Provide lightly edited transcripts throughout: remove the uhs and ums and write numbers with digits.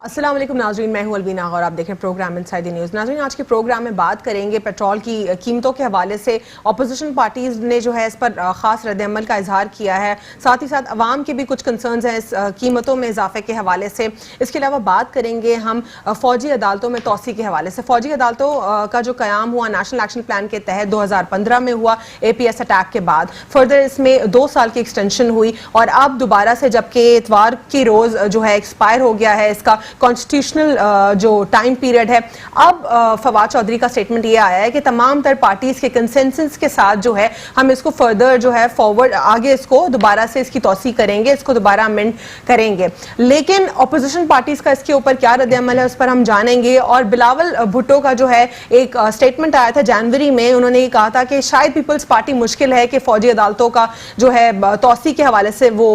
अस्सलाम वालेकुम नाज़रीन, मैं हूं अलवीना और आप देख रहे हैं प्रोग्राम इनसाइड द न्यूज़। नाज़रीन, आज के प्रोग्राम में बात करेंगे पेट्रोल की कीमतों के हवाले से। अपोजिशन पार्टीज़ ने जो है इस पर ख़ास रद्द-ए-अमल का इजहार किया है, साथ ही साथ अवाम के भी कुछ कंसर्न्स हैं इस कीमतों में इजाफे के हवाले से। इसके अलावा बात करेंगे हम फ़ौजी अदालतों में तोसी के हवाले से। फ़ौजी अदालतों का जो क़याम हुआ नेशनल एक्शन प्लान के तहत 2015 में हुआ APS अटैक के बाद, फर्दर इसमें 2 साल की एक्सटेंशन हुई और अब दोबारा से जबकि इतवार की रोज़ जो है एक्सपायर हो गया है इसका कॉन्स्टिट्यूशनल जो टाइम पीरियड है, अब फवाद चौधरी का स्टेटमेंट ये आया है कि तमाम तर पार्टीज के कंसेंसस के साथ जो है हम इसको फर्दर जो है फॉरवर्ड आगे इसको दोबारा से इसकी तौसी करेंगे, इसको दोबारा अमेंड करेंगे। लेकिन अपोजिशन पार्टीज का इसके ऊपर क्या रद्द-ए-अमल है उस पर हम जानेंगे। और बिलावल भुट्टो का जो है एक स्टेटमेंट आया था जनवरी में, उन्होंने ये कहा था कि शायद पीपल्स पार्टी मुश्किल है कि फौजी अदालतों का जो है तौसी के हवाले से वो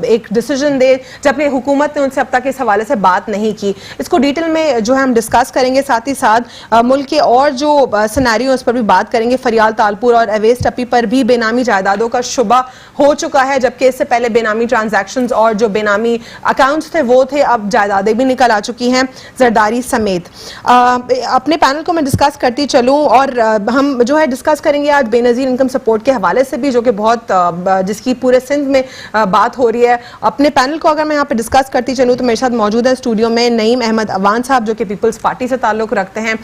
एक डिसीजन दे, जबकि हुकूमत ने उनसे अब तक इस हवाले से बात नहीं की। इसको डिटेल में जो है हम डिस्कस करेंगे, साथ ही साथ मुल्क के और जो सिनेरियो उस पर भी बात करेंगे। फरियाल तालपुर और अवेस टप्पी पर भी बेनामी जायदादों का शुबा हो चुका है, जबकि इससे पहले बेनामी ट्रांजैक्शंस और जो बेनामी अकाउंट्स थे वो थे, अब जायदादें भी निकल आ चुकी हैं जरदारी समेत। अपने पैनल को मैं डिस्कस करती चलूँ और हम जो है डिस्कस करेंगे आज बेनज़ीर इनकम सपोर्ट के हवाले से भी, जो कि बहुत जिसकी पूरे सिंध में बात हो रही है। अपने पैनल को अगर मैं यहाँ पे डिस्कस करती चलूँ तो मेरे साथ मौजूद है स्टूडियो में नईम अहमद अवान साहब जो कि पीपल्स पार्टी से ताल्लुक़ रखते हैं,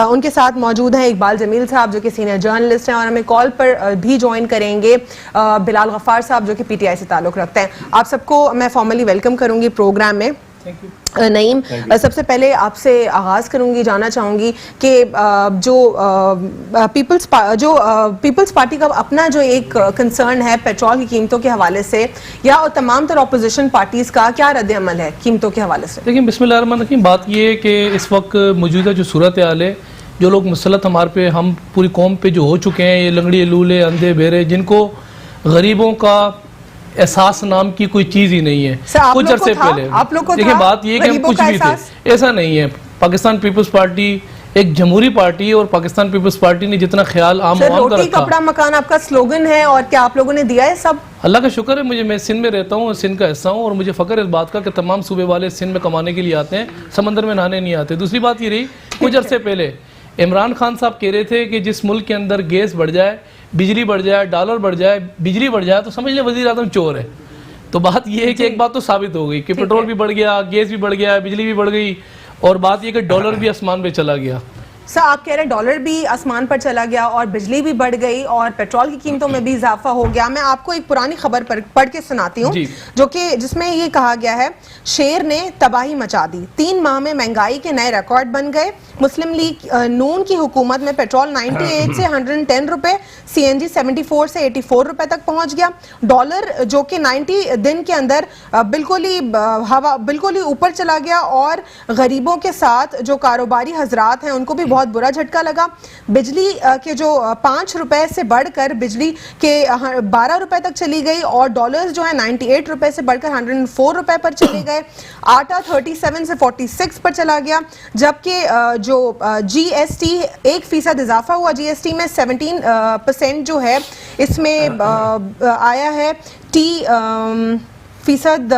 उनके साथ मौजूद हैं इकबाल जमील साहब जो कि सीनियर जर्नलिस्ट हैं, और हमें कॉल पर भी ज्वाइन करेंगे बिलाल गफ्फार साहब जो कि PTI से ताल्लुक़ रखते हैं। आप सबको मैं फॉर्मली वेलकम करूंगी प्रोग्राम में। नईम, सबसे पहले आपसे आगाज़ करूंगी, जानना चाहूंगी कि जो पीपल्स पार्टी का अपना जो एक कंसर्न है पेट्रोल की कीमतों के हवाले से, या तमाम तरह अपोजिशन पार्टीज़ का क्या रद्द-ए-अमल है कीमतों के हवाले से? देखिए, बिस्मिल्लाहिर्रहमानिर्रहीम, बात ये है कि इस वक्त मौजूदा जो सूरत हाल है, जो लोग मुसलत हमारे पे हम पूरी कौम पे जो हो चुके हैं, ये लंगड़ी लूले अंधे बेरे, जिनको गरीबों का एहसास नाम की कोई चीज़ ही नहीं है। कुछ अरसे पहले देखिए, बात ये कि हम कुछ भी थे, ऐसा नहीं है। पाकिस्तान पीपल्स पार्टी एक जमहूरी पार्टी है और पाकिस्तान पीपल्स पार्टी ने जितना ख्याल आम आवाम का रखा। कपड़ा मकान आपका स्लोगन है, और क्या आप लोगों ने दिया है सब? अल्लाह का शुक्र है, मैं सिंध में रहता हूँ, सिंध का हिस्सा हूँ, और मुझे फ़ख्र है इस बात का कि तमाम सूबे वाले सिंध में कमाने के लिए आते हैं, समंदर में नहाने नहीं आते। दूसरी बात ये रही, कुछ अरसे पहले इमरान खान साहब कह रहे थे कि जिस मुल्क के अंदर गैस बढ़ जाए, बिजली बढ़ जाए, डॉलर बढ़ जाए, बिजली बढ़ जाए, तो समझ लें वज़ीर आज़म चोर है। तो बात यह है कि एक बात तो साबित हो गई कि पेट्रोल भी बढ़ गया, गैस भी बढ़ गया, बिजली भी बढ़ गई, और बात यह कि डॉलर भी आसमान पे चला गया। सर, आप कह रहे हैं डॉलर भी आसमान पर चला गया और बिजली भी बढ़ गई और पेट्रोल की कीमतों में भी इजाफा हो गया। मैं आपको एक पुरानी खबर पढ़ के सुनाती हूँ, जो कि जिसमें ये कहा गया है, शेर ने तबाही मचा दी, 3 माह में महंगाई के नए रिकॉर्ड बन गए। मुस्लिम लीग नून की हुकूमत में पेट्रोल 98 से 110 रुपए, CNG 74 से 84 रुपए तक पहुंच गया। डॉलर जो कि 90 दिन के अंदर बिल्कुल ही ऊपर चला गया, और गरीबों के साथ जो कारोबारी हजरात हैं उनको भी बहुत बुरा झटका लगा। बिजली के जो 5 रुपए से बढ़कर बिजली के 12 रुपए तक चली गई, और डॉलर्स जो है 98 रुपए से बढ़कर 104 रुपए पर चले गए। आटा 37 से 46 पर चला गया, जबकि जो GST 1% इजाफा हुआ। GST में 17% जो है इसमें आया है। फीसद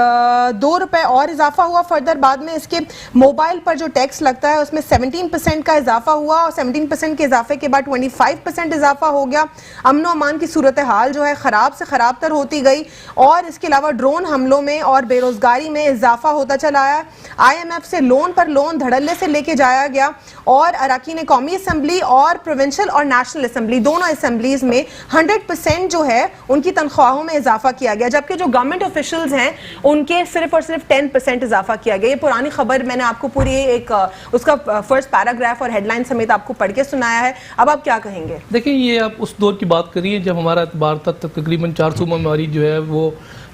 2 रुपए और इजाफा हुआ। फर्दर बाद में इसके मोबाइल पर जो टैक्स लगता है उसमें 17% का इजाफा हुआ, और 17% के इजाफे के बाद 25% इजाफा हो गया। अमन अमान की सूरत हाल जो है ख़राब से ख़राब तर होती गई, और इसके अलावा ड्रोन हमलों में और बेरोजगारी में इजाफा होता चला आया। IMF से लोन पर लोन धड़ल्ले से लेके जाया गया, और अरकान कौमी असम्बली और प्रोविंशियल और नेशनल असम्बली दोनों असम्बलीज में 100% जो है उनकी तनख्वाहों में इजाफा किया गया, जबकि जो गवर्नमेंट ऑफिशियल्स हैं उनके सिर्फ और सिर्फ 10% इजाफा किया गया। ये पुरानी खबर मैंने आपको पूरी एक उसका फर्स्ट पैराग्राफ और हेडलाइन समेत आपको पढ़ के सुनाया है। अब आप क्या कहेंगे? देखिए, ये आप उस दौर की बात करिए जब हमारा एतबार तक तकरीबन 4 सूबों में हमारी जो है वो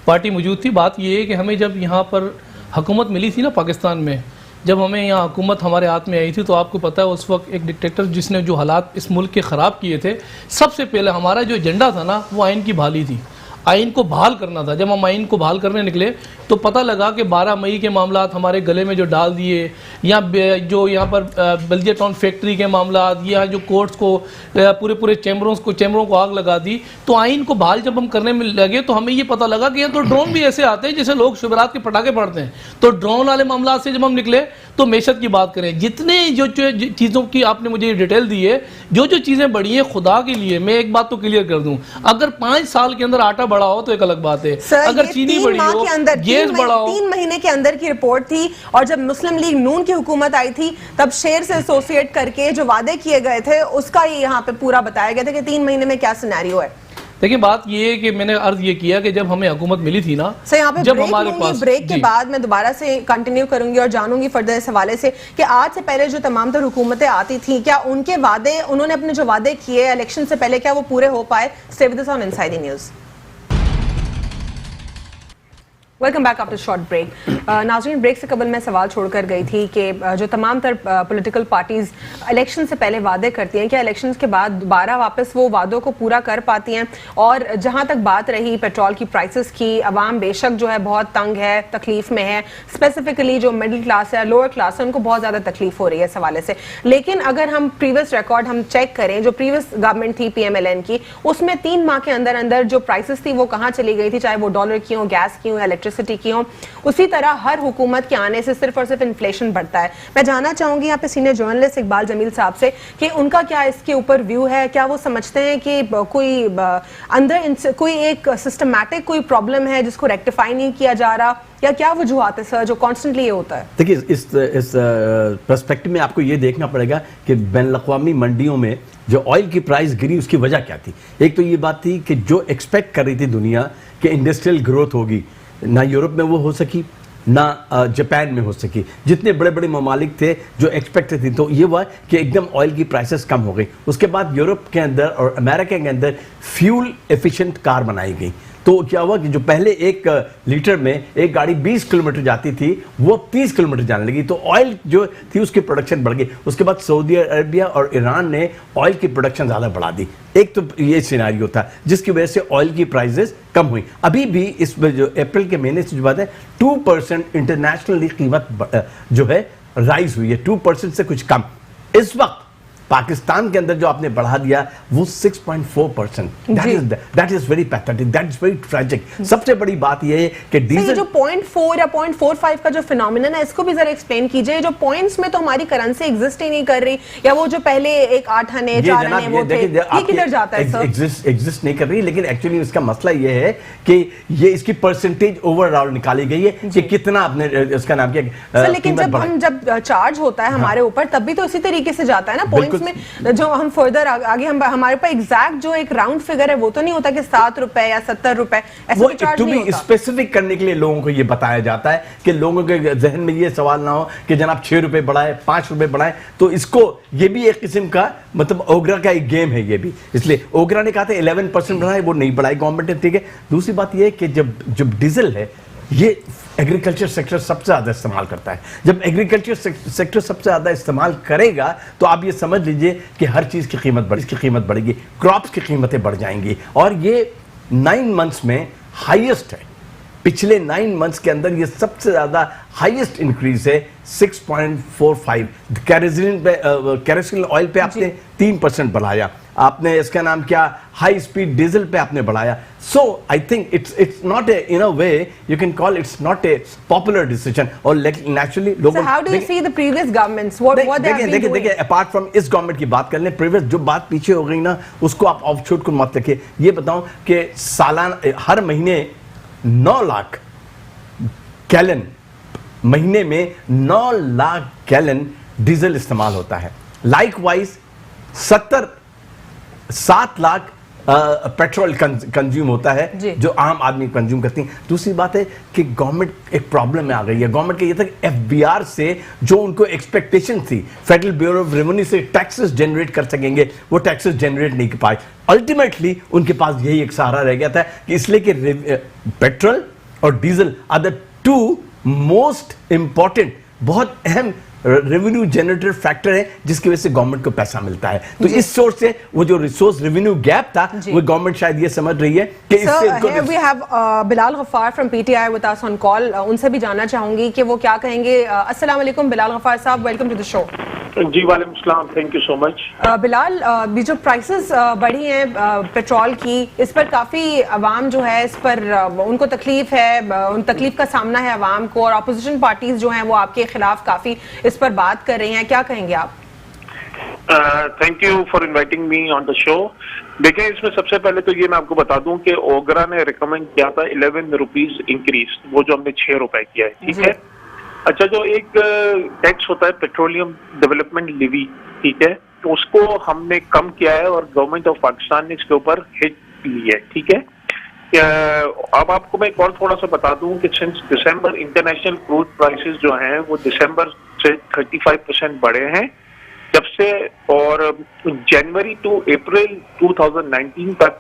पार्टी मौजूद थी। बात ये है कि हमें जब यहाँ पर हुकूमत मिली थी ना पाकिस्तान में, जब हमें यहाँ हुकूमत हमारे हाथ में आई थी, तो आपको पता है उस वक्त एक डिक्टेटर जिसने जो हालात इस मुल्क के ख़राब किए थे, सबसे पहले हमारा जो एजेंडा था ना वो आइन की बहाली थी। आइन को बहाल करना था। जब हम आइन को बहाल करने निकले तो पता लगा कि 12 मई के मामला हमारे गले में जो डाल दिए, या जो यहाँ पर बल्दिया टाउन फैक्ट्री के मामला, या जो कोर्ट्स को पूरे चैम्बरों को आग लगा दी। तो आइन को बहाल जब हम करने में लगे तो हमें ये पता लगा कि यहाँ तो ड्रोन भी ऐसे आते हैं जैसे लोग शुभरात के पटाखे पड़ते हैं। तो ड्रोन वाले मामला से जब हम निकले तो मेशत की बात करें, जितने जो चीज़ों की आपने मुझे डिटेल दी है, जो चीज़ें बढ़ी हैं, खुदा के लिए मैं एक बात तो क्लियर कर दूं, अगर 5 साल के अंदर आटा बढ़ा हो तो एक अलग बात है, अगर चीनी बढ़ी हो, गैस बढ़ा हो। 3 महीने के अंदर की रिपोर्ट थी, और जब मुस्लिम लीग नून की हुकूमत आई थी तब शेर से एसोसिएट करके जो वादे किए गए थे उसका ये यहाँ पे पूरा बताया गया था कि 3 महीने में क्या सिनेरियो है। देखिए बात ये है कि मैंने अर्ज ये किया कि जब हमें हुकूमत मिली थी ना, यहाँ पे जब हमारे पास ब्रेक के बाद मैं दोबारा से कंटिन्यू करूंगी और जानूंगी फर्दर इस हवाले से कि आज से पहले जो तमाम तर हुकूमतें आती थी, क्या उनके वादे, उन्होंने अपने जो वादे किए इलेक्शन से पहले, क्या वो पूरे हो पाए? Stay with us on inside the news. Welcome back after short break. नाज़रीन, ब्रेक से कबल मैं सवाल छोड़कर गई थी कि जो तमाम तर पॉलिटिकल पार्टीज इलेक्शन से पहले वादे करती हैं, क्या इलेक्शन के बाद दोबारा वापस वो वादों को पूरा कर पाती हैं? और जहां तक बात रही पेट्रोल की प्राइसेस की, अवाम बेशक जो है बहुत तंग है, तकलीफ में है, स्पेसिफिकली जो मिडिल क्लास है, लोअर क्लास है, उनको बहुत ज़्यादा तकलीफ हो रही है इस हवाले से। लेकिन अगर हम प्रीवियस रिकॉर्ड हम चेक करें, जो प्रीवियस गवर्नमेंट थी PMLN की, उसमें 3 माह के अंदर अंदर जो प्राइसेस थी वो कहाँ चली गई थी, चाहे वो डॉलर की हो, गैस की हो, इलेक्ट्रिसिटी की हो। उसी तरह हर हुकूमत के आने से सिर्फ और सिर्फ इन्फ्लेशन बढ़ता है। मैं जानना चाहूंगी यहाँ पे सीनियर जर्नलिस्ट इकबाल जमील साहब से कि उनका क्या इसके ऊपर व्यू है, क्या वो समझते हैं कि कोई अंदर कोई एक सिस्टमैटिक कोई प्रॉब्लम है जिसको रेक्टिफाई नहीं किया जा रहा, या क्या वजूहात है सर जो कॉन्स्टेंटली ये होता है? देखिए, इस पर्सपेक्टिव में आपको ये देखना पड़ेगा कि बैनुल-अक़वामी मंडियों में जो ऑयल की प्राइस गिरी उसकी वजह क्या थी। एक तो ये बात थी कि जो एक्सपेक्ट कर रही थी दुनिया कि इंडस्ट्रियल ग्रोथ होगी, ना यूरोप में वो हो सकी, ना जापान में हो सकी। जितने बड़े बड़े ममालिक थे जो एक्सपेक्टेड थी, तो ये हुआ कि एकदम ऑयल की प्राइसेस कम हो गई। उसके बाद यूरोप के अंदर और अमेरिका के अंदर फ्यूल एफिशिएंट कार बनाई गई। तो क्या हुआ कि जो पहले 1 लीटर में एक गाड़ी 20 किलोमीटर जाती थी, वो 30 किलोमीटर जाने लगी। तो ऑयल जो थी उसकी प्रोडक्शन बढ़ गई। उसके बाद सऊदी अरबिया और ईरान ने ऑयल की प्रोडक्शन ज़्यादा बढ़ा दी। एक तो ये सिनेरियो था जिसकी वजह से ऑयल की प्राइसेस कम हुई। अभी भी इस जो अप्रैल के महीने से जो बात है, 2% इंटरनेशनली कीमत जो है राइज हुई है, 2% से कुछ कम। इस वक्त पाकिस्तान के अंदर जो आपने बढ़ा दिया वो 6.4%। That is very pathetic, that is very tragic. सबसे बड़ी बात ये है कि डीजल जो 0.4 या 0.45 का जो फिनोमिनन है, इसको भी जरा एक्सप्लेन कीजिए। जो पॉइंट्स में तो हमारी करेंसी एग्जिस्ट ही नहीं कर रही, या वो जो पहले 1 8 आने 4 आने वो थे, ये किधर जाता है सर? एग्जिस्ट नहीं कर रही, लेकिन एक्चुअली इसका मसला ये है कि ये इसकी परसेंटेज ओवरऑल निकाली गई है कि कितना आपने इसका नाम क्या। लेकिन जब चार्ज होता है हमारे ऊपर, तब भी तो इसी तरीके से जाता है ना पॉइंट्स में। जो हम फर्दर आगे हमारे पास एग्जैक्ट जो एक राउंड फिगर है वो तो नहीं होता कि 7 रुपए या 70 रुपए, ऐसा तो चार्ज नहीं होता। स्पेसिफिक करने के लिए लोगों को ये बताया जाता है कि लोगों के जहन में ये सवाल ना हो कि जनाब 6 रुपए बढ़ाए, 5 रुपए बढ़ाए। तो इसको ये भी एक किस्म का मतलब ओगरा का एक गेम है ये भी। इसलिए ओगरा ने कहा था 11% बढ़ाए, वो नहीं बढ़ाई गवर्नमेंट ने, ठीक है। दूसरी बात ये है कि जब डीजल है, ये एग्रीकल्चर सेक्टर सबसे ज़्यादा इस्तेमाल करता है। जब एग्रीकल्चर सेक्टर सबसे ज़्यादा इस्तेमाल करेगा तो आप ये समझ लीजिए कि हर चीज़ की कीमत बढ़ेगी, क्रॉप्स की कीमतें बढ़ जाएंगी। और ये 9 मंथ्स में हाईएस्ट है। पिछले 9 मंथ्स के अंदर ये सबसे ज़्यादा हाईएस्ट इंक्रीज है, 6.45। कैरोसिन ऑयल पे आपने 3% बढ़ाया, आपने इसका नाम क्या हाई स्पीड डीजल पे आपने बढ़ाया। So I think it's not a in a way you can call it's not a popular decision. और नेचुरली लोगों how do you see the previous governments what they have been doing? देखिए apart from इस government की बात कर लें, previous जो बात पीछे हो गई ना उसको आप ऑफशूट को मत लिखिए। ये बताऊं कि सालाना हर महीने 9 लाख गैलन, महीने में 9 लाख गैलन डीजल इस्तेमाल होता है। लाइकवाइज 7 लाख पेट्रोल कंज्यूम होता है जो आम आदमी कंज्यूम करती है। दूसरी बात है कि गवर्नमेंट एक प्रॉब्लम में आ गई है। गवर्नमेंट के ये तक FBR से जो उनको एक्सपेक्टेशन थी, फेडरल ब्यूरो ऑफ रेवेन्यू से टैक्सेस जनरेट कर सकेंगे, वो टैक्सेस जनरेट नहीं कर पाए। अल्टीमेटली उनके पास यही एक सहारा रह गया था कि इसलिए कि पेट्रोल और diesel are the 2 most important बहुत अहम रेवेन्यू जनरेटर फैक्टर है जिसकी वजह से गवर्नमेंट को पैसा मिलता है। तो इस सोर्स से वो जो रिसोर्स रेवेन्यू गैप था वो गवर्नमेंट शायद ये समझ रही है कि इससे we have Bilal Ghaffar from PTI with us on call. उनसे भी जानना चाहूंगी कि वो क्या कहेंगे। अस्सलाम वालेकुम बिलाल गफ्फार साहब, वेलकम टू द शो। जी वालेकुम सलाम, thank you so much. Bilal, ये जो प्राइसेस बढ़ी हैं पेट्रोल की, इस पर काफ़ी अवाम जो है इस पर उनको तकलीफ है, उन तकलीफ का सामना है अवाम को, और अपोजिशन पार्टीज जो हैं वो आपके खिलाफ काफ़ी इस पर बात कर रही हैं, क्या कहेंगे आप? Thank you for inviting me on the show. देखें, इसमें सबसे पहले तो ये मैं आपको बता दूं कि ओगरा ने रिकमेंड किया था 11 रुपीज इंक्रीज, वो जो हमने 6 रुपए किया है, ठीक है। अच्छा, जो एक टैक्स होता है पेट्रोलियम डेवलपमेंट लिवी, ठीक है, तो उसको हमने कम किया है और गवर्नमेंट ऑफ पाकिस्तान ने इसके ऊपर हिट ली है, ठीक है। अब आपको मैं एक और थोड़ा सा बता दूं कि सिंस दिसंबर इंटरनेशनल क्रूड प्राइसेस जो हैं वो दिसंबर से 35% बढ़े हैं जब से, और जनवरी टू अप्रैल 2019 तक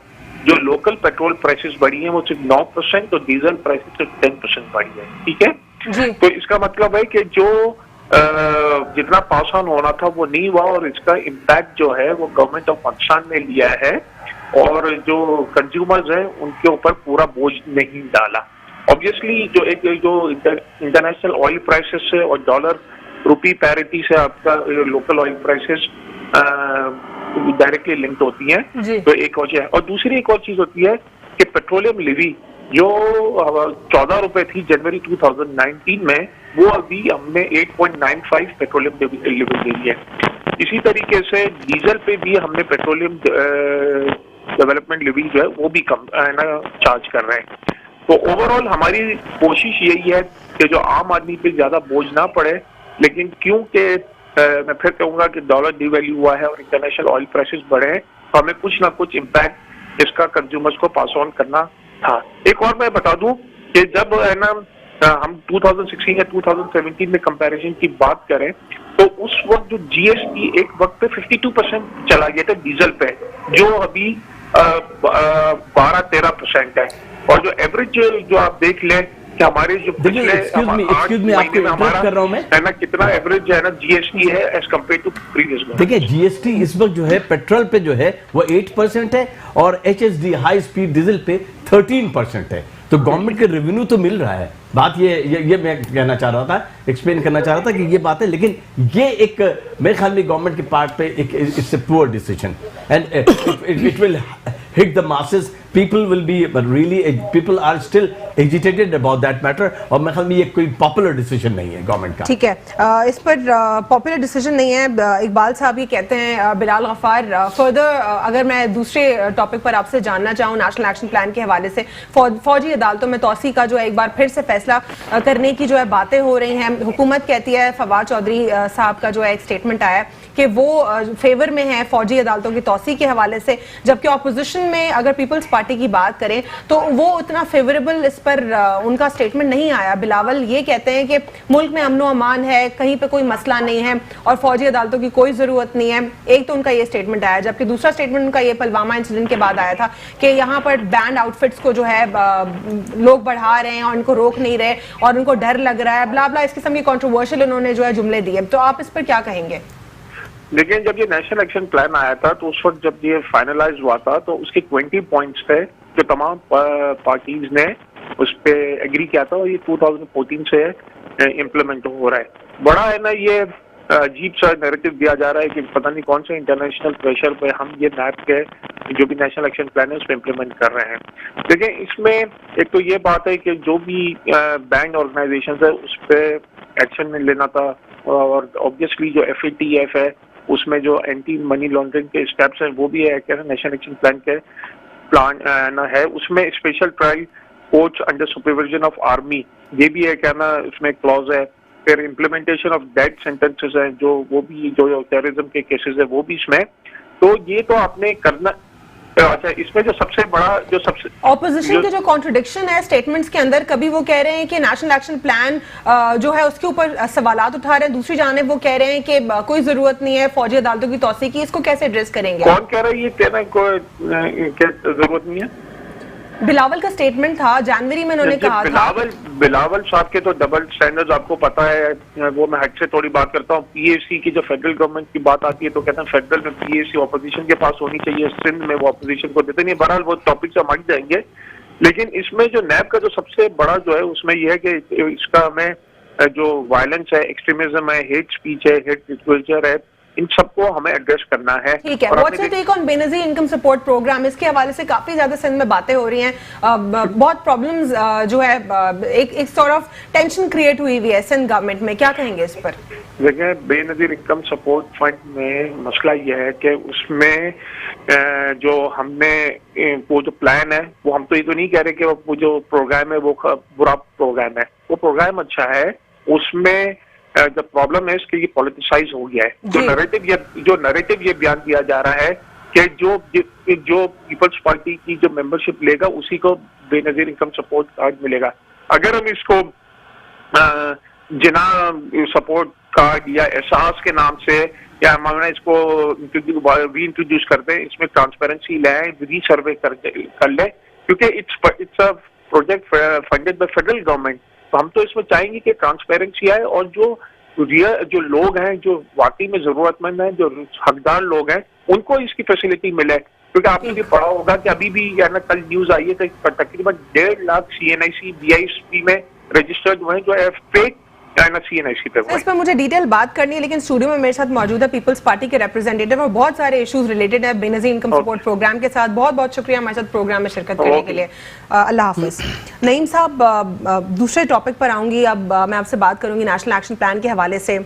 जो लोकल पेट्रोल प्राइसेस बढ़ी हैं वो सिर्फ 9% और डीजल प्राइसेस सिर्फ 10% बढ़ी है, ठीक है। तो इसका मतलब है कि जो जितना पास ऑन होना था वो नहीं हुआ, और इसका इम्पैक्ट जो है वो गवर्नमेंट ऑफ पाकिस्तान ने लिया है और जो कंज्यूमर्स हैं उनके ऊपर पूरा बोझ नहीं डाला। ऑब्वियसली जो इंटरनेशनल ऑयल प्राइसेस से और डॉलर रुपी पैरिटी से आपका local oil prices directly linked होती हैं, तो एक और चीज है। और दूसरी एक और चीज होती है कि पेट्रोलियम लिवी जो 14 रुपए थी जनवरी 2019 में, वो अभी हमने 8.95 पेट्रोलियम लिवी दे दी है। इसी तरीके से डीजल पे भी हमने पेट्रोलियम डेवलपमेंट लिवी जो है वो भी कम चार्ज कर रहे हैं। तो ओवरऑल हमारी कोशिश यही है कि जो आम आदमी पे ज्यादा बोझ ना पड़े, लेकिन क्योंकि मैं फिर कहूंगा कि डॉलर डिवैल्यू हुआ है और इंटरनेशनल ऑयल प्राइसेस बढ़े हैं, तो हमें कुछ ना कुछ इम्पैक्ट इसका कंज्यूमर्स को पास ऑन करना था। एक और मैं बता दूं कि जब है ना हम 2016 या 2017 में कंपैरिजन की बात करें तो उस वक्त जो जीएसटी एक वक्त पे 52% चला गया था डीजल पे, जो अभी 12-13% है। और जो एवरेज जो आप देख लें कि हमारे जो पिछले एक्सक्यूज मी आपको इंटरप्ट कर रहा हूं मैं, है ना, कितना एवरेज है ना जीएसटी है एज कम्पेयर टू प्रीवियस। देखिए जीएसटी इस वक्त जो है पेट्रोल पे जो है वो 8% है और एचएसडी हाई स्पीड डीजल पे 13% है। तो गवर्नमेंट के रेवेन्यू तो मिल रहा है। बात ये मैं कहना चाह रहा था, एक्सप्लेन करना चाह रहा था कि ये बात है, लेकिन ये एक मेरे ख्याल में गवर्नमेंट के पार्ट पे एक it's a poor decision and it will hit the masses. People will be really, people are still agitated about that matter. और मेरे ख्याल में ये कोई पॉपुलर डिसीजन नहीं है गवर्नमेंट का। ठीक है, इस पर पॉपुलर डिसीजन नहीं है। इकबाल साहब ये कहते हैं, बिलाल गफ्फार, फर्दर अगर मैं दूसरे टॉपिक पर आपसे जानना चाहूँ नेशनल एक्शन प्लान के हवाले से, फौजी अदालतों में तौसी का जो है एक बार फिर से फैसला करने की जो है बातें हो रही हैं। हुकूमत कहती है, फवाद चौधरी साहब का जो है एक स्टेटमेंट आया कि वो फेवर में है फौजी अदालतों की तौसी के हवाले से, जबकि ऑपोजिशन में अगर पीपल्स पार्टी की बात करें तो वो उतना फेवरेबल इस पर उनका स्टेटमेंट नहीं आया। बिलावल ये कहते हैं कि मुल्क में अमनो अमान है, कहीं पे कोई मसला नहीं है और फौजी अदालतों की कोई जरूरत नहीं है। एक तो उनका ये स्टेटमेंट आया, जबकि दूसरा स्टेटमेंट उनका ये पुलवामा इंसिडेंट के बाद आया था कि यहाँ पर बैंड आउटफिट्स को जो है लोग बढ़ा रहे हैं और उनको रोक नहीं रहे और उनको डर लग रहा है, ब्ला ब्ला, इस किस्म की कंट्रोवर्शियल उन्होंने जो है जुमले दिए। तो आप इस पर क्या कहेंगे? लेकिन जब ये नेशनल एक्शन प्लान आया था तो उस वक्त जब ये फाइनलाइज हुआ था तो उसके 20 पॉइंट्स थे जो तमाम पार्टीज ने उस पे एग्री किया था और ये 2014 से इम्प्लीमेंट हो रहा है। बड़ा है ना ये अजीब सा नैरेटिव दिया जा रहा है कि पता नहीं कौन से इंटरनेशनल प्रेशर पे हम ये नैप के जो भी नेशनल एक्शन प्लान है उस पर इम्प्लीमेंट कर रहे हैं। लेकिन इसमें एक तो ये बात है कि जो भी बैंड ऑर्गेनाइजेशन है उस पर एक्शन में लेना था और ऑब्वियसली जो FATF है उसमें जो एंटी मनी लॉन्ड्रिंग के स्टेप्स हैं वो भी है क्या नेशनल एक्शन प्लान के प्लान ना है। उसमें special trial courts under supervision of army ये भी है क्या ना, उसमें क्लॉज है। फिर इम्प्लीमेंटेशन ऑफ डेथ सेंटेंसेस हैं जो वो भी जो टेररिज्म के केसेस है वो भी इसमें। तो ये तो आपने करना। अच्छा, इसमें जो सबसे बड़ा जो सबसे ऑपोजिशन के जो कॉन्ट्रडिक्शन है स्टेटमेंट्स के अंदर, कभी वो कह रहे हैं कि नेशनल एक्शन प्लान जो है उसके ऊपर सवालात उठा रहे हैं, दूसरी जानिब वो कह रहे हैं कि कोई जरूरत नहीं है फौजी अदालतों की तौसी की। इसको कैसे एड्रेस करेंगे? कौन कह रहा है ये कहना कोई जरूरत नहीं है? बिलावल का स्टेटमेंट था जनवरी में, उन्होंने कहा था बिलावल साहब के तो डबल स्टैंडर्ड्स आपको पता है, वो मैं हट से थोड़ी बात करता हूँ। पीएसी की जब फेडरल गवर्नमेंट की बात आती है तो कहते हैं फेडरल में पीएसी ऑपोजिशन के पास होनी चाहिए, सिंध में वो ऑपोजिशन को देते नहीं। बहरहाल वो टॉपिक से हम हट जाएंगे, लेकिन इसमें जो नैब का जो सबसे बड़ा जो है उसमें यह है कि इसका हमें जो वायलेंस है, एक्सट्रीमिज्म है, हेट स्पीच है, हेट लिटरेचर है, इन सबको हमें एड्रेस करना है। ठीक है, what's your take on Benazir income support programme? इसके हवाले से काफी ज्यादा सिंध में बातें हो रही हैं, बहुत प्रॉब्लम्स जो है, एक सॉर्ट ऑफ टेंशन क्रिएट हुई हुई है सिंध गवर्नमेंट में, क्या कहेंगे इस पर? देखिए, बेनजीर इनकम सपोर्ट फंड में मसला यह है कि उसमें जो हमने वो जो प्लान है, वो हम तो ये तो नहीं कह रहे कि वो जो प्रोग्राम है वो बुरा प्रोग्राम है, वो प्रोग्राम अच्छा है। उसमें द प्रॉब्लम है कि ये पॉलिटिसाइज हो गया है। जो नैरेटिव ये बयान किया जा रहा है कि जो पीपल्स पार्टी की जो मेंबरशिप लेगा उसी को बेनजीर इनकम सपोर्ट कार्ड मिलेगा। अगर हम इसको जिना सपोर्ट कार्ड या एहसास के नाम से या हम इसको री इंट्रोड्यूस करते हैं, इसमें ट्रांसपेरेंसी लाए, रीसर्वे कर ले, क्योंकि it's a project funded by federal government. तो हम तो इसमें चाहेंगे कि ट्रांसपेरेंसी आए और जो लोग हैं, जो वाकई में जरूरतमंद हैं, जो हकदार लोग हैं, उनको इसकी फैसिलिटी मिले। क्योंकि आपने भी पढ़ा होगा कि अभी भी ना कल न्यूज आई है कि तकरीबन 1.5 लाख CNIC BISP में रजिस्टर्ड हुए हैं जो फेक CNIC पे हुए। इस पर मुझे डिटेल बात करनी है, लेकिन स्टूडियो में मेरे साथ मौजूद है पीपल्स पार्टी के रिप्रेजेंटेटिव और बहुत सारे इश्यूज रिलेटेड है बेनजीर इनकम सपोर्ट प्रोग्राम के साथ। बहुत बहुत शुक्रिया हमारे साथ प्रोग्राम में शिरकत करने के लिए। अल्लाह हाफिज। नईम साहब, दूसरे टॉपिक पर आऊंगी। अब मैं आपसे बात करूंगी नेशनल एक्शन प्लान के हवाले से।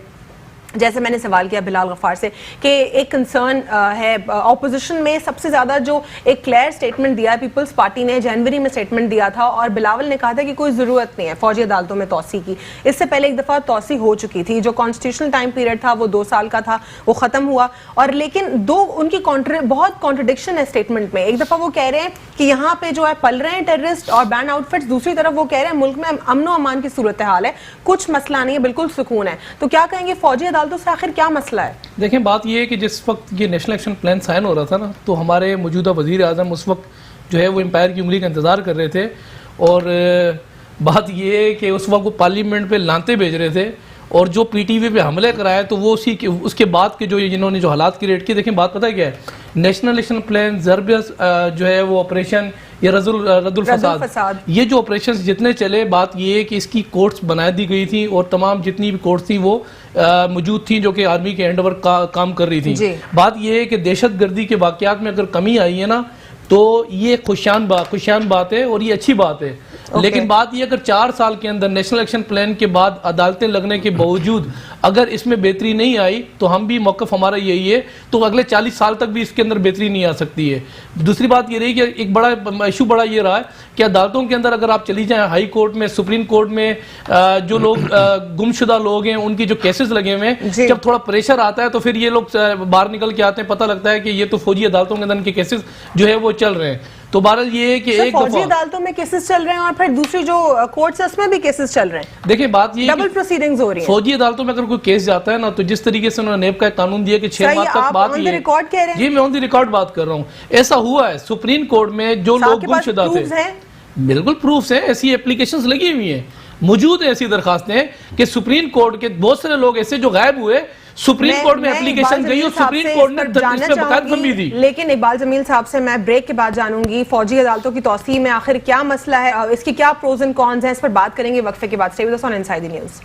जैसे मैंने सवाल किया बिलाल गफ्फार से कि एक कंसर्न है ऑपोजिशन में, सबसे ज़्यादा जो एक क्लियर स्टेटमेंट दिया है पीपल्स पार्टी ने, जनवरी में स्टेटमेंट दिया था और बिलावल ने कहा था कि कोई ज़रूरत नहीं है फौजी अदालतों में तोसी की। इससे पहले एक दफ़ा तोसी हो चुकी थी, जो कॉन्स्टिट्यूशनल टाइम पीरियड था वो 2 साल का था, वो ख़त्म हुआ। और लेकिन उनकी बहुत कॉन्ट्रडिक्शन है स्टेटमेंट में। एक दफ़ा वो कह रहे हैं कि यहाँ पे जो है पल रहे हैं टेररिस्ट और बैन आउटफिट्स, दूसरी तरफ वो कह रहे हैं मुल्क में अमन व अमान की सूरत हाल है, कुछ मसला नहीं है, बिल्कुल सुकून है। तो क्या कहेंगे फौजी अदालतों से आखिर क्या मसला है? देखें, बात यह है कि जिस वक्त ये नेशनल एक्शन प्लान साइन हो रहा था ना, तो हमारे मौजूदा वजीर आज़म उस वक्त जो है वो एम्पायर की उंगली का इंतज़ार कर रहे थे। और बात यह है कि उस वक्त वो पार्लियामेंट पे लांते भेज रहे थे और जो PTV पे हमले कराए तो वो उसके बाद के जो इन्होंने जो हालात क्रिएट किए। देखें, बात पता है क्या है, नेशनल एक्शन प्लान ज़रबियस जो है वो ऑपरेशन या रद्दुल फसाद, ये जो ऑपरेशन जितने चले, बात ये है कि इसकी कोर्ट्स बना दी गई थी और तमाम जितनी भी कोर्ट्स थी वो मौजूद थी जो कि आर्मी के हैंडओवर काम कर रही थी। बात ये है कि दहशतगर्दी के वाक़यात में अगर कमी आई है ना, तो ये खुशान बात है और ये अच्छी बात है। लेकिन बात ये अगर 4 साल के अंदर नेशनल एक्शन प्लान के बाद अदालतें लगने के बावजूद अगर इसमें बेहतरी नहीं आई, तो हम भी मौक़िफ़ हमारा यही है, तो अगले 40 साल तक भी इसके अंदर बेहतरी नहीं आ सकती है। दूसरी बात ये रही कि एक बड़ा इशू ये रहा है कि अदालतों के अंदर अगर आप चली जाएं, हाई कोर्ट में, सुप्रीम कोर्ट में, जो लोग गुमशुदा लोग हैं उनकी जो केसेस लगे हुए हैं, जब थोड़ा प्रेशर आता है तो फिर ये लोग बाहर निकल के आते हैं, पता लगता है कि ये तो फौजी अदालतों के अंदर इनके केसेस जो है वो चल रहे हैं। तो बहरहाल ये है कि एक फौजी अदालतों में केसेस चल रहे हैं और फिर दूसरी जो कोर्ट्स है उसमें भी केसेस चल रहे हैं। देखिए, बात ये डबल प्रोसीडिंग्स हो रही हैं। फौजी अदालतों में अगर कोई केस जाता है ना, तो जिस तरीके से उन्होंने नेब का एक कानून दिया कि 6 माह तक बात ही है, जी मैं ऑन द रिकॉर्ड बात कर रहा हूँ, ऐसा हुआ है सुप्रीम कोर्ट में जो लोग गुमशुदा थे, बिल्कुल प्रूफ्स हैं, ऐसी एप्लीकेशंस लगी हुई हैं, मौजूद है ऐसी दरखास्तें कि सुप्रीम कोर्ट के बहुत सारे लोग ऐसे जो गायब हुए, सुप्रीम कोर्ट में एप्लीकेशन गई और सुप्रीम कोर्ट ने इसमें बकायदा फरमी दी। लेकिन इकबाल जमील साहब से मैं ब्रेक के बाद जानूंगी फौजी अदालतों की तौसीह में आखिर क्या मसला है, इसकी क्या प्रोज एंड कॉन्स हैं, इस पर बात करेंगे वक्फे के बाद। Stay with us on inside the news.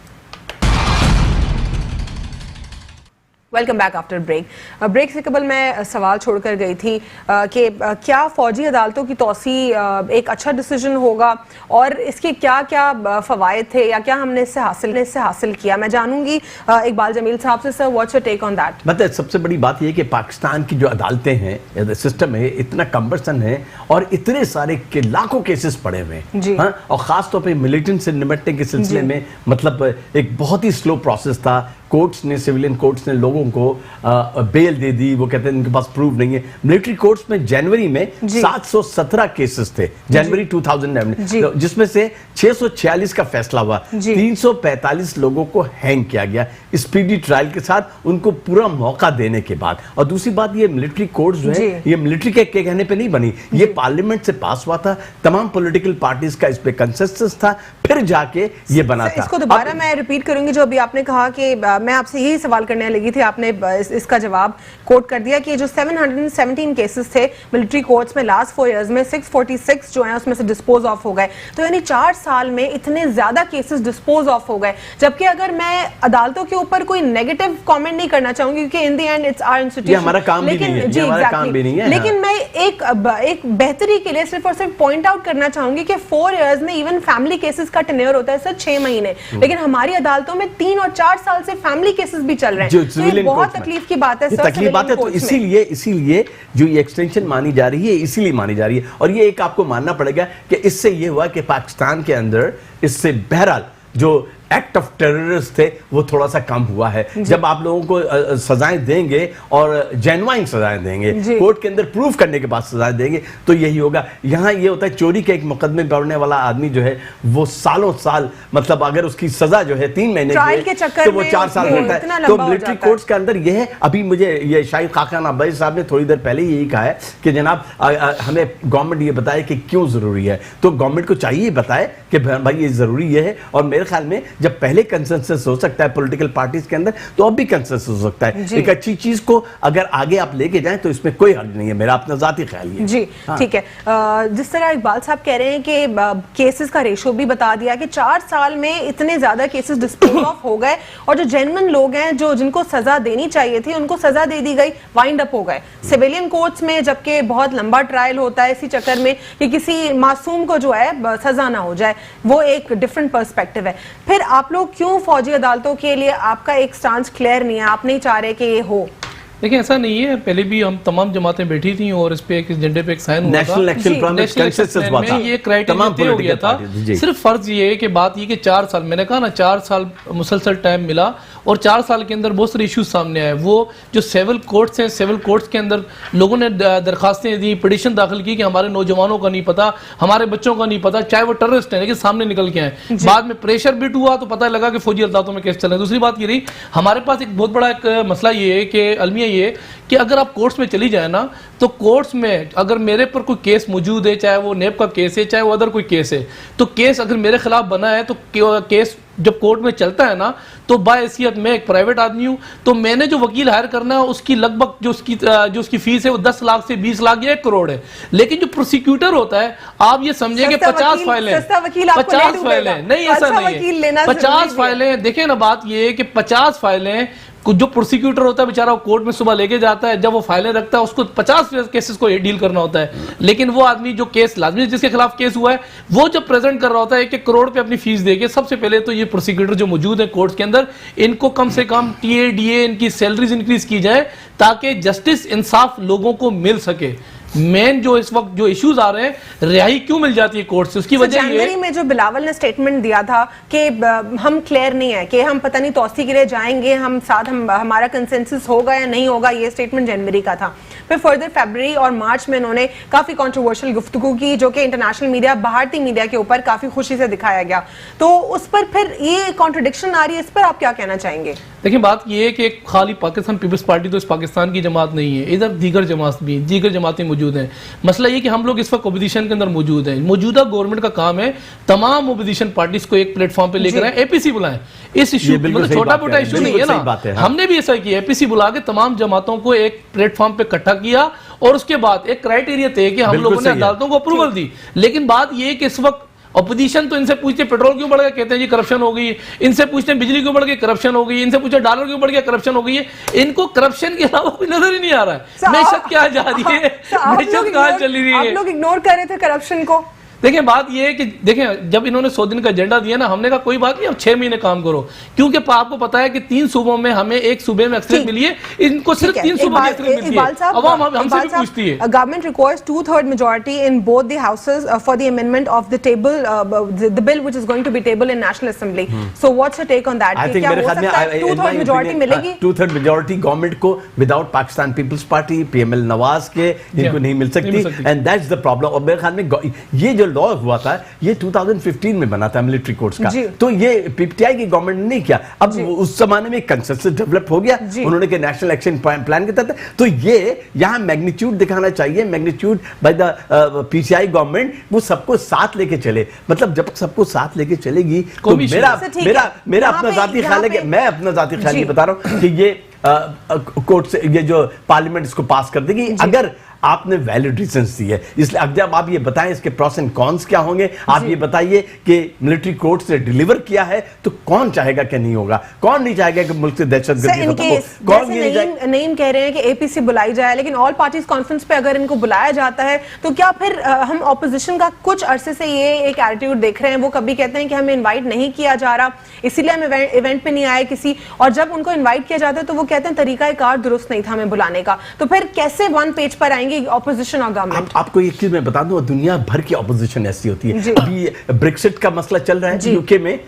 Welcome back after break. Break से कबल मैं सवाल छोड़कर गई थी कि क्या फ़ौजी अदालतों की तौसीह एक अच्छा डिसीजन होगा और इसके क्या क्या फ़वाइद थे या क्या हमने इससे हासिल किया। मैं जानूंगी इकबाल जमील साहब से, sir what's your take on that. मतलब सबसे बड़ी बात यह है कि पाकिस्तान की जो अदालतें हैं, सिस्टम है, इतना कम्बरसन है और इतने सारे के लाखों केसेस पड़े हुए हैं, और ख़ास तौर पर मिलिटेंट से निपटने के सिलसिले में मतलब एक बहुत ही स्लो प्रोसेस था। कोर्ट्स ने, सिविलियन कोर्ट्स ने लोगों को बेल दे दी, वो कहते हैं उनके पास प्रूफ नहीं है। मिलिट्री कोर्ट्स में जनवरी में 717 केसेस थे, जनवरी 2011, जिसमें से 646 का फैसला हुआ, 345 लोगों को हैंग किया गया स्पीडी ट्रायल के साथ, उनको पूरा मौका देने के बाद। और दूसरी बात, ये मिलिट्री कोर्ट्स जो है ये मिलिट्री के कहने पे नहीं बनी, ये पार्लियामेंट से पास हुआ था, तमाम पॉलिटिकल पार्टीज का इस पे कंसेंसस था, फिर जाके ये बना था। इसको दोबारा मैं रिपीट करूंगी, जो अभी आपने कहा कि मैं आपसे यही सवाल करने लगी थी, आपने इसका जवाब कोट कर दिया कि जो 717 केसेस थे मिलिट्री कोर्ट्स में लास्ट 4 इयर्स में, 646 जो है उसमें से डिस्पोज ऑफ हो गए। तो यानी 4 साल में इतने ज्यादा केसेस डिस्पोज ऑफ हो गए। जबकि अगर मैं अदालतों के ऊपर कोई नेगेटिव कमेंट नहीं करना चाहूंगी, क्योंकि in the end it's our institution, हमारा काम भी नहीं है, हमारा काम भी नहीं है, लेकिन मैं एक बेहतरी के लिए सिर्फ और सिर्फ पॉइंट आउट करना चाहूंगी कि 4 इयर्स में इवन फैमिली केसेस का टेन्योर होता है सर 6 महीने, लेकिन हमारी अदालतों में 3 और 4 साल से फैमिली केसेस भी चल रहे हैं। तो ये बहुत तकलीफ की बात है सर, तकलीफ बात है। तो इसीलिए जो ये एक्सटेंशन मानी जा रही है, इसीलिए मानी जा रही है। और ये एक आपको मानना पड़ेगा कि इससे ये हुआ कि पाकिस्तान के अंदर इससे बहरहाल जो एक्ट ऑफ टेररिस्ट थे वो थोड़ा सा कम हुआ है। जब आप लोगों को सजाएं देंगे और जेन्युइन सजाएं देंगे, कोर्ट के अंदर प्रूफ करने के बाद सजाएं देंगे, तो यही होगा। यहाँ ये होता है चोरी के एक मुकदमे में पड़ने वाला आदमी जो है वो सालों साल, मतलब अगर उसकी सजा जो है 3 महीने की तो वो 4 साल रहता है। तो मिलिट्री कोर्ट्स के अंदर ये है। अभी मुझे ये शाहिद खाकान अब्बासी साहब ने थोड़ी देर पहले यही कहा है कि जनाब हमें गवर्नमेंट ये बताए कि क्यों जरूरी है। तो गवर्नमेंट को चाहिए बताए कि भाई ये जरूरी है। और मेरे ख्याल में जब पहले कंसेंसस हो सकता है पॉलिटिकल पार्टीज के अंदर, तो अब भी कंसेंसस हो सकता है। एक अच्छी चीज को अगर आगे आप लेके जाएं तो इसमें कोई हर्ज नहीं है, मेरा अपना जाती ख्याल है। जी ठीक है। जिस तरह इकबाल साहब कह रहे हैं कि केसेस का रेशो भी बता दिया कि 4 साल में इतने ज्यादा केसेस डिस्पोज ऑफ हो गए, और जो जेन्युइन लोग हैं जो जिनको सजा देनी चाहिए थी उनको सजा दे दी गई, वाइंड अप हो गए सिविलियन कोर्ट्स में, जबकि बहुत लंबा ट्रायल होता है इसी चक्कर में कि किसी मासूम को जो है सजा ना हो जाए। वो एक डिफरेंट पर्सपेक्टिव है। फिर आप लोग क्यों फौजी अदालतों के लिए आपका एक स्टांस क्लियर नहीं है, आप नहीं चाह रहे कि ये हो? देखिए ऐसा नहीं है, पहले भी हम तमाम जमातें बैठी थी और इस पे एक एजेंडे पे एक साइन हुआ था। नेशनल एक्शन प्लान में ये क्राइटेरिया तय हो गया था। सिर्फ फर्ज ये है कि बात ये कि 4 साल, मैंने कहा ना 4 साल मुसलसल टाइम मिला, और 4 साल के अंदर बहुत सारे इश्यूज सामने आए। वो जो सिविल कोर्ट्स हैं, सिविल कोर्ट्स के अंदर लोगों ने दरखास्तें दी, पिटीशन दाखिल की कि हमारे नौजवानों का नहीं पता, हमारे बच्चों का नहीं पता, चाहे वो टेररिस्ट हैं लेकिन सामने निकल के आए। बाद में प्रेशर बिट हुआ तो पता लगा कि फौजी अदालतों में केस चल रहे हैं। दूसरी बात ये रही, हमारे पास एक बहुत बड़ा एक मसला ये है कि अलमिया ये कि अगर आप कोर्ट्स में चली जाए ना, तो कोर्ट्स में अगर मेरे पर कोई केस मौजूद है, चाहे वो नेब का केस है, चाहे वो अदर कोई केस है, तो केस अगर मेरे खिलाफ बना है तो केस जब कोर्ट में चलता है ना, तो बाहैसियत मैं एक प्राइवेट आदमी हूं, तो मैंने जो वकील हायर करना है उसकी लगभग जो उसकी फीस है वो 10 लाख से 20 लाख या 1 करोड़ है। लेकिन जो प्रोसिक्यूटर होता है, आप ये समझे कि 50 फाइलें, 50 फाइलें नहीं, ऐसा नहीं है, 50 फाइलें। देखें ना, बात ये है कि 50 फाइलें जो प्रोसिक्यूटर होता है बेचारा वो कोर्ट में सुबह लेके जाता है, जब वो फाइलें रखता है उसको 50 केसेस को डील करना होता है। लेकिन वो आदमी जो केस लाजमी जिसके खिलाफ केस हुआ है, वो जब प्रेजेंट कर रहा होता है 1 करोड़ पे अपनी फीस देके, सबसे पहले तो ये प्रोसिक्यूटर जो मौजूद है कोर्ट के अंदर, इनको कम से कम टीए डीए इनकी सैलरीज इंक्रीज की जाए ताकि जस्टिस इंसाफ लोगों को मिल सके। मेन जो इस वक्त जो इश्यूज आ रहे हैं, रिहाई क्यों मिल जाती है कोर्ट से, उसकी वजह ये जनवरी में जो बिलावल ने स्टेटमेंट दिया था कि हम क्लियर नहीं है, कि हम पता नहीं तौसी के लिए जाएंगे, हम साथ हमारा कंसेंसस होगा या नहीं होगा, ये स्टेटमेंट जनवरी का था। फिर फर्दर फरवरी और मार्च में उन्होंने काफी कंट्रोवर्शियल गुफ्तगू की, जो कि इंटरनेशनल मीडिया, भारतीय मीडिया के ऊपर काफी खुशी से दिखाया गया। तो उस पर फिर ये कॉन्ट्रडिक्शन आ रही है, इस पर आप क्या कहना चाहेंगे? देखिए बात ये है कि खाली पाकिस्तान पीपल्स पार्टी तो इस पाकिस्तान की जमात नहीं है, इधर दीगर जमात भी, दीगर जमातें मौजूद हैं। मसला ये कि हम लोग इस वक्त ओपोजिशन के अंदर मौजूद हैं। मौजूदा गवर्नमेंट का काम है तमाम ओपोजिशन पार्टीज को एक प्लेटफॉर्म पे लेकर आए, एपीसी बुलाएं। इस इशू मतलब छोटा मोटा इशू नहीं है ना, हमने भी ऐसा किया, एपीसी बुला के तमाम जमातों को एक प्लेटफॉर्म पे इकट्ठा किया, और उसके बाद एक क्राइटेरिया तय कि हम लोगों ने अदालतों को अप्रूवल दी। लेकिन बात यह है कि इस वक्त अपोजिशन तो इनसे पूछते पेट्रोल क्यों बढ़ गया, कहते हैं जी करप्शन हो गई, इनसे पूछते हैं बिजली क्यों बढ़ गई, करप्शन हो गई, इनसे पूछते डॉलर क्यों बढ़ गया, करप्शन हो गई है। इनको करप्शन के अलावा कोई नजर ही नहीं आ रहा है। मैशत क्या जा रही है, मैशत कहां चली रही है। आप लोग इग्नोर कर रहे थे करप्शन को। देखिए बात ये है कि देखें जब इन्होंने 100 दिन का एजेंडा दिया ना, हमने कहा कोई बात नहीं, अब 6 महीने काम करो, क्योंकि आपको पता है कि 3 सूबों में हमें एक सूबे में अक्सरियत मिली है, इनको सिर्फ 3 सूबों की अक्सरियत मिलती है। अवाम हमसे भी पूछती है। Government requires 2/3 majority in both the houses for the amendment of the table, the bill which is going to be tabled in National Assembly. So what's your take on that? I think क्या मेरे हो ख्याल में सकता है 2/3 majority मिलेगी? 2/3 majority government को without Pakistan Peoples Party, PML Nawaz के, इनको नहीं मिल सकती, एंड दैट्स द प्रॉब्लम। और मेरे ख्याल में ये जो लॉ हुआ था ये 2015 में बना था मिलिट्री कोर्ट्स का, तो ये PTI की गवर्नमेंट ने नहीं किया। अब उस जमाने में कंसेंसस डेवलप हो गया, उन्होंने के नेशनल एक्शन प्लान के तहत, तो ये यहाँ मैग्नीट्यूड दिखाना चाहिए, magnitude by the PTI government, वो सबको साथ लेके चले। मतलब जब सबको साथ लेके चलेगी तो मेरा अपना जाती ख्याल है कि मैं अपना जाती ख्याल ये बता रहा हूँ कि ये कोर्ट से ये जो पार्लियामेंट इसको पास कर देगी अगर आपने वैलिड रीजंस दिए। इसलिए अब जब आप ये बताएं इसके प्रॉस एंड कॉन्स क्या होंगे, आप ये बताइए कि मिलिट्री कोर्ट से डिलीवर किया है तो कौन चाहेगा कि नहीं होगा, कौन नहीं चाहेगा कि मुल्क से दहशतगर्दी खत्म हो, कौन नहीं चाहेगा। नईम कह रहे हैं कि APC बुलाई जाए, लेकिन ऑल पार्टीज कॉन्फ्रेंस पे अगर इनको बुलाया जाता है तो क्या फिर हम ऑपोजिशन का कुछ अरसे से ये एक एटीट्यूड देख रहे हैं, वो कभी कहते हैं कि हमें इन्वाइट नहीं किया जा रहा इसीलिए हम इवेंट पे नहीं आए किसी, और जब उनको इन्वाइट किया जाता है तो वो कहते हैं तरीकाकार दुरुस्त नहीं था हमें बुलाने का। तो फिर कैसे वन पेज पर आएंगे ऑपोजिशन और गवर्नमेंट? आपको एक चीज मैं बता दूं, दुनिया भर की ऑपोजिशन ऐसी होती है। अभी ब्रेक्सिट का मसला चल रहा है यूके में,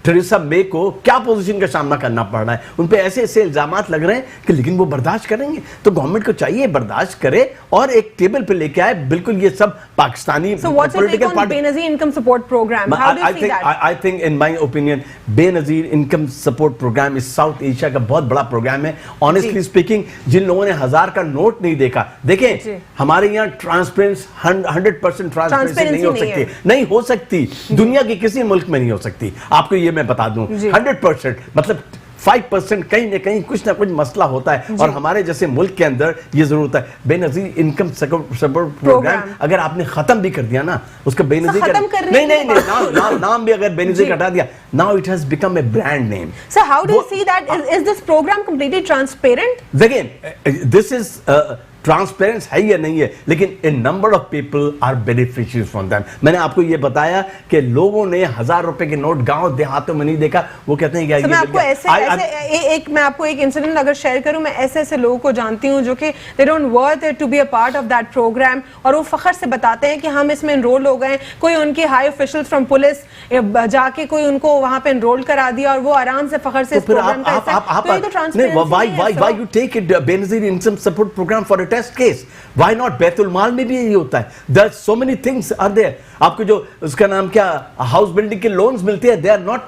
थेरेसा मे को क्या पोजीशन का सामना करना पड़ रहा है, उन पे ऐसे ऐसे इल्जामात लग रहे हैं कि लेकिन वो बर्दाश्त करेंगे। तो गवर्नमेंट को चाहिए बर्दाश्त करे और एक टेबल पे लेके आए। बिल्कुल ये सब Pakistani political party Benazir income support programme, how do you see that? I think in my opinion Benazir income support programme इस साउथ एशिया का बहुत बड़ा प्रोग्राम है। ऑनेस्टली स्पीकिंग, जिन लोगों ने 1000 का नोट नहीं देखा, देखें हमारे यहाँ ट्रांसपेरेंसी 100% ट्रांसपेरेंसी नहीं हो सकती, नहीं हो सकती, दुनिया के किसी मुल्क में नहीं हो सकती। आपको ये मैं बता दूं 100%, मतलब 5% कहीं ना कहीं कुछ ना कुछ मसला होता है, और हमारे जैसे मुल्क के अंदर ये जरूरत है। बेनजीर इनकम सपोर्ट प्रोग्राम अगर आपने खत्म भी कर दिया ना, उसका बेनजीर नहीं नाम भी अगर बेनजीर हटा दिया, now it has become a brand name. So how do you see that? Is this programme completely transparent? Again this is transparence है या नहीं है, लेकिन a number of people are beneficiaries from them. मैंने आपको ये बताया कि लोगों ने 1000 रुपए के नोट गांव देहातों में नहीं देखा, वो कहते हैं कि मैं आपको एक इंसिडेंट अगर शेयर करूं, मैं ऐसे लोगों को जानती हूं जो कि they don't worth to be a part of that programme, और वो फखर से बताते हैं कि हम इसमें एनरोल हो गए। कोई उनके हाई ऑफिशियल्स फ्रॉम पुलिस जाके कोई उनको वहां पे एनरोल करा दिया और वो आराम से फखर से इस प्रोग्राम का हिस्सा। Why you take it Benazir income support programme for test case? Why not? Baitul Mal में भी यही होता है। There so many things are there. आपको जो उसका नाम क्या हाउस बिल्डिंग के लोन्स मिलते हैं, दे आर नॉट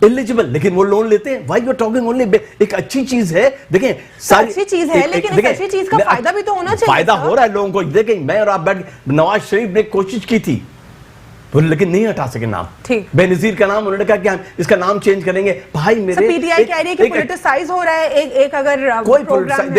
एलिजिबल, लेकिन वो लोन लेते हैं। Why you are talking only? एक अच्छी चीज है, देखें सारी अच्छी चीज है, लेकिन इस अच्छी चीज का फायदा भी तो होना चाहिए। फायदा हो रहा है लोगों को। देखें मैं और आप बैठ, नवाज शरीफ ने कोशिश की थी लेकिन नहीं हटा सके नाम, बेनजीर का नाम। उन्होंने कहा कि हम इसका नाम चेंज करेंगे। भाई मेरे पीटीआई कह रही है कि पॉलिटिसाइज हो रहा है एक अगर कोई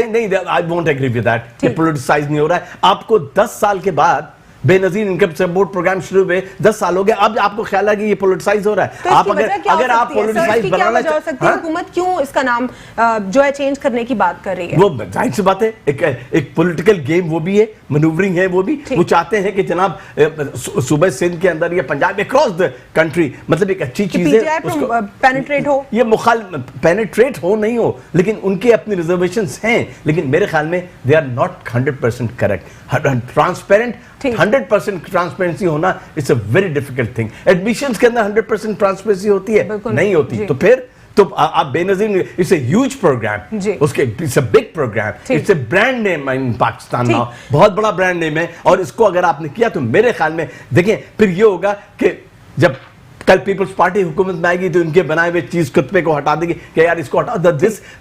नहीं, I won't agree with that कि पॉलिटिसाइज नहीं हो रहा है। आपको 10 साल के बाद बेनजीर इनकम सपोर्ट प्रोग्राम शुरू हुए, 10 साल हो गए, अब आपको ख्याल है कि ये पॉलिटिसाइज हो रहा है। तो आप अगर आप पॉलिटिसाइज बनाना चाहते हैं, हुकूमत क्यों इसका नाम जो है चेंज करने की बात कर रही है? वो जाहिर सी बात है, एक पॉलिटिकल गेम वो भी है, मैन्यूवरिंग है वो भी। वो चाहते हैं कि जनाब सूबे सिंध के अंदर या पंजाब अक्रॉस द कंट्री, मतलब एक अच्छी चीज है पेनिट्रेट हो, ये पेनिट्रेट हो नहीं हो, लेकिन उनके अपनी रिजर्वेशंस हैं। लेकिन मेरे ख्याल में they are not 100% correct. Transparent 100% transparency होना it's a very difficult thing. Admissions के अंदर 100% ट्रांसपेरेंसी होती है? नहीं होती। तो फिर तो आप Benazir, it's a huge programme, उसके it's a big programme, it's a brand name in Pakistan now, बहुत बड़ा ब्रांड नेम है। और इसको अगर आपने किया तो मेरे ख्याल में देखें फिर ये होगा कि जब कल पीपल्स पार्टी हुकूमत में आएगी तो इनके बनाए हुए चीज कुत्ते को हटा देगी कि यार इसको हटाओ।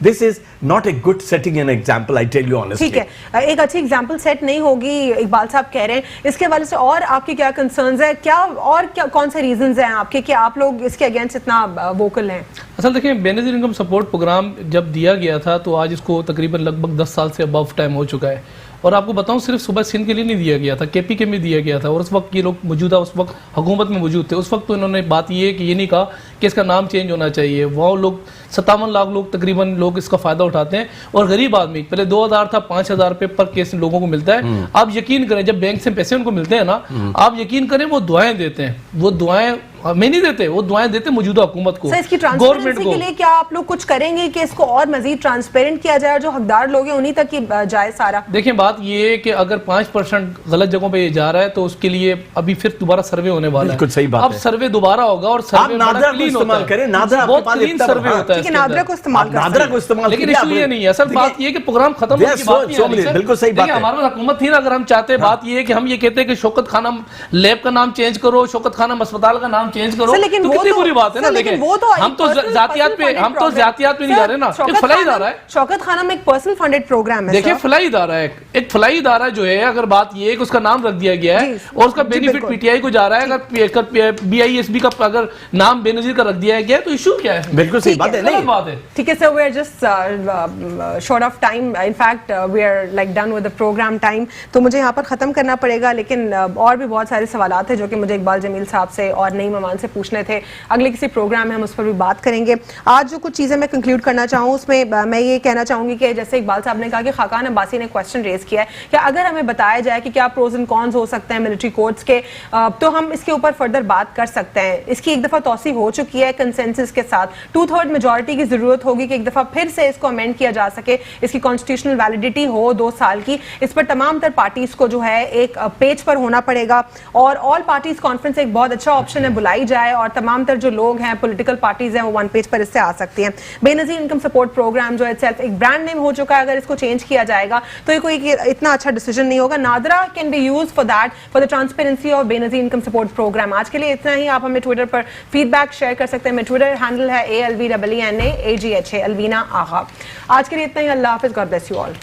This is not a good setting an example, I tell you honestly. ठीक है, एक अच्छी एग्जांपल सेट नहीं होगी, इकबाल साहब कह रहे हैं। इसके हवाले से और आपके क्या कंसर्न्स है, क्या कौन से रीजंस हैं आपके कि आप लोग इसके अगेंस्ट इतना वोकल हैं? असल देखिए, बेनजीर इनकम सपोर्ट प्रोग्राम जब दिया गया था तो आज इसको तकरीबन लगभग 10 साल से अबव टाइम हो चुका है, और आपको बताऊं सिर्फ सुबह सिंध के लिए नहीं दिया गया था, केपी के में दिया गया था, और उस वक्त ये लोग मौजूदा उस वक्त हुकूमत में मौजूद थे। उस वक्त तो इन्होंने बात ये है कि ये नहीं कहा कि इसका नाम चेंज होना चाहिए। वो लोग 57 लाख लोग तकरीबन लोग इसका फायदा उठाते हैं, और गरीब आदमी पहले 2000 था, 5000 रुपये पर केस लोगों को मिलता है। आप यकीन करें जब बैंक से पैसे उनको मिलते हैं ना, आप यकीन करें वो दुआएं देते हैं, वो दुआएं हमें नहीं देते, वो दुआएं देते मुजूदा हुकूमत को, इसकी गवर्नमेंट ट्रांसपेरेंसी को। के लिए क्या आप लोग कुछ करेंगे कि इसको और मजीद ट्रांसपेरेंट किया जाए और जो हकदार लोग हैं उन्हीं तक ही जाए सारा? देखिए बात ये है कि अगर 5% गलत जगहों पे ये जा रहा है तो उसके लिए अभी फिर दोबारा सर्वे होने वाला है। बिल्कुल सही बात अब है। सर्वे दोबारा होगा और सर्वे आप नादरा को इस्तेमाल करें, नादरा आपके बहुत पास क्लीन इतना सर्वे बड़ा- होता है ठीक है, इसके नादरा अंदर। को इस्तेमाल आप कर नादरा सकते को इस्तेमाल लेकिन कीजिए, इशू ये आप- नहीं है, असल बात ये है कि प्रोग्राम खत्म होने की बात नहीं सो आ रही मिनट, सर। बिल्कुल सही बात देखिए, है। हमारे पास हुकूमत थी ना, अगर हम चाहते बात ये है कि हम ये कहते हैं कि शौकत खाना लैब का नाम चेंज करो, शौकत खाना अस्पताल का नाम चेंज करो, सर, लेकिन तो वो कितनी तो- बुरी बात है ना। सर, लेकिन देखिए वो तो हम तो जातियात पे नहीं जा रहे ना, एक फलाई इदारा है। शौकत खाना में एक पर्सनल फंडेड प्रोग्राम है देखिए सर। फलाई इदारा है, एक फलाई इदारा जो है, अगर बात ये है कि उसका नाम रख दिया गया है जी, और उसका जी, बेनिफिट बिल्कुल। पीटीआई को जा रहा है, अगर बीआईएसबी का अगर नाम बेनजीर का रख दिया गया है तो इशू क्या है? बिल्कुल सही ठीक बात है। गलत नहीं, बात है। ठीक है sir, we are just short of time, in fact we are like done with the programme time, तो मुझे यहाँ पर ख़त्म करना पड़ेगा। लेकिन और भी बहुत सारे सवालात हैं जो कि मुझे इकबाल जमील साहब से और नईम अमान से पूछने थे। अगले किसी प्रोग्राम में हम उस पर भी बात करेंगे। आज जो कुछ चीज़ें मैं कंक्लूड करना चाहूँ उसमें मैं ये कहना चाहूँगी कि जैसे इकबाल साहब ने कहा कि खाकान अब्बासी ने क्वेश्चन रेज किया है कि अगर हमें बताया जाए कि क्या प्रोज एंड कॉन्स हो सकते हैं मिलिट्री कोर्ट्स के, तो हम इसके ऊपर फर्दर बात कर सकते हैं। इसकी एक दफ़ा तौसी हो चुकी है कंसेंसस के साथ, 2/3 मेजॉरिटी की ज़रूरत होगी कि एक दफ़ा फिर से इसको अमेंड किया जा सके, इसकी कॉन्स्टिट्यूशनल वैलिडिटी हो 2 साल की। इस पर तमाम तर पार्टीज को जो है एक पेज पर होना पड़ेगा, और ऑल पार्टीज कॉन्फ्रेंस एक बहुत अच्छा ऑप्शन है, बुलाई जाए और तमाम तर जो लोग हैं पॉलिटिकल पार्टीज हैं वो 1 पेज पर इससे आ सकती हैं। बेनजीर इनकम सपोर्ट प्रोग्राम जो है सेल्फ एक ब्रांड नेम हो चुका है, अगर इसको चेंज किया जाएगा तो ये कोई इतना अच्छा डिसीजन नहीं होगा। NADRA can be use for that, for the transparency of Benazir income support programme. आज के लिए इतना ही। आप हमें ट्विटर पर फीडबैक शेयर कर सकते हैं। मेरा ट्विटर हैंडल है ALVEENAAGHA, अलवीना आगा। आज के लिए इतना ही। अल्लाह हाफिज, गॉड ब्लेस यू ऑल।